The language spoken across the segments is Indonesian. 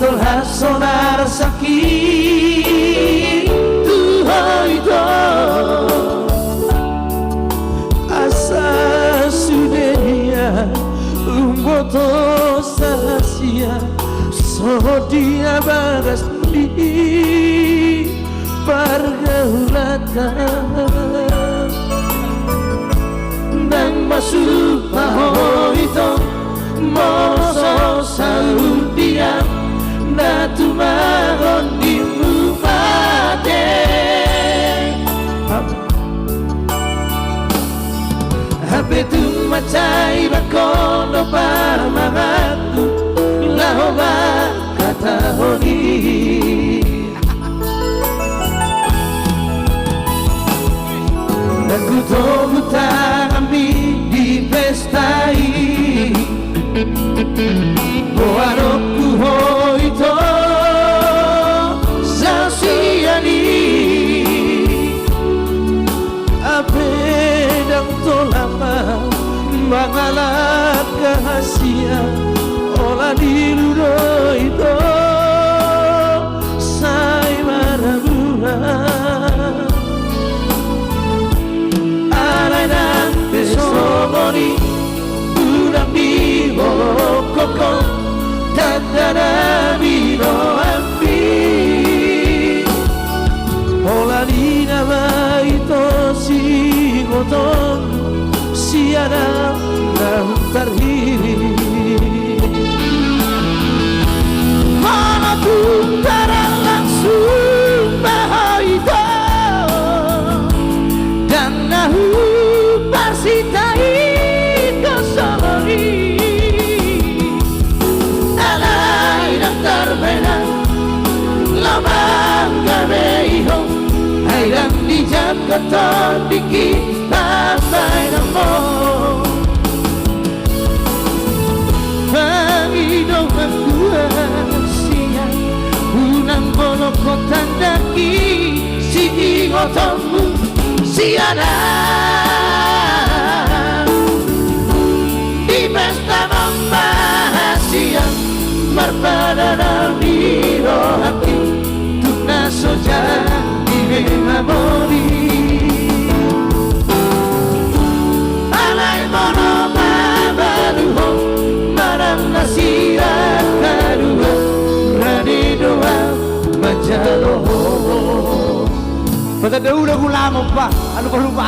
Tolha sonar sakit Tuhoito Asa suderia Umboto sahasia Sodia bagas di pergaulatan Dan masuk pahoito Moso saudia Natu magon di mufate Hape tu macai bakono parmagaku Lahoba kata honi Aku tohu tanami di pestai Boaroku hoito Sasiani Apedang tolama Mangalak kahasia Ola diludo itu Sai marabura Alay dan pesomoni Udang di koko Tadana mino ambi Ola di nama itu si goton Si ada nang terhiri Mana tuntara langsung bahaita Dan nahu parsitai kosori Alay nang terbenang Lamang gabeho Hayrang di Jakarta dikit Tambay ng mo Panginoong magkuhasiya Unang bolok tandaki Sige otomu siya na Di pesta membahasiya Marpada ng biro hati Tunaso dyan di memamori Alay mono mabaluho Marang nasira karuha Rani doa majaloho Patanda udah lama pa Ano pa lupa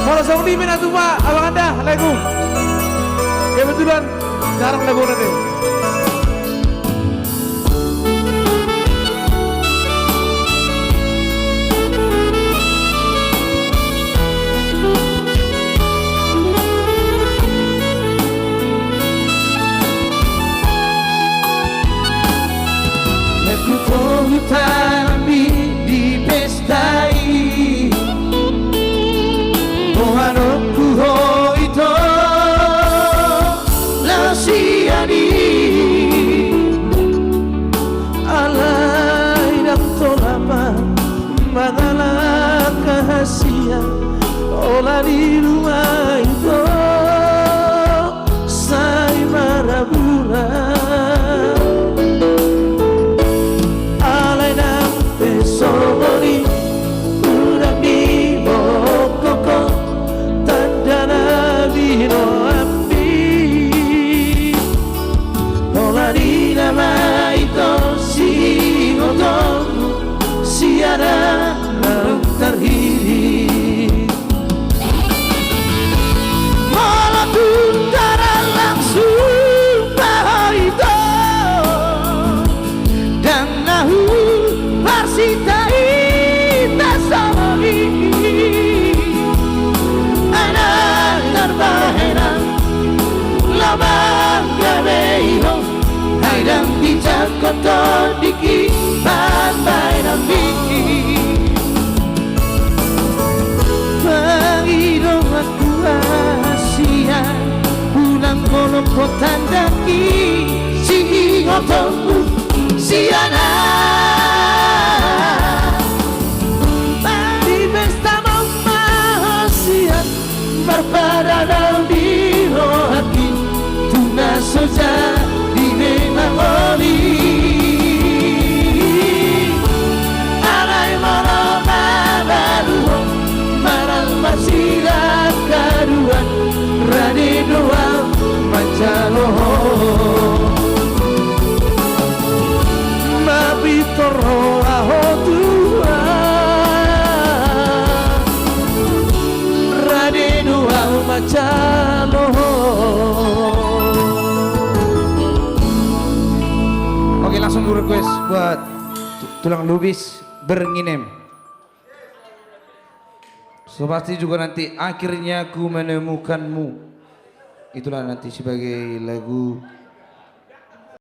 Kalau sa ulimin na ito pa Abang anda lagu Kebetulan jarang lagu natin Tami di pestai Mohanoku hoito Lasiani Alay ng tolama Madala kahasia Ola di rumah itu Say marabura Somoni udah di bokoko tandana bino ambi Ola di nama itu si gotomu si ada terhiri Malah tuntara langsung bahito Dan nahu Parsitai tasawari Anak terbaheran Labang gabeho Haidang dijak kotor dikit Bambay nambi Pangidong aku asia Pulang kolom kotandaki Si ngotomu si anak Barpada ng biro hati request buat Tulang Lubis Bernginem. So pasti juga nanti akhirnya ku menemukanmu. Itulah nanti sebagai lagu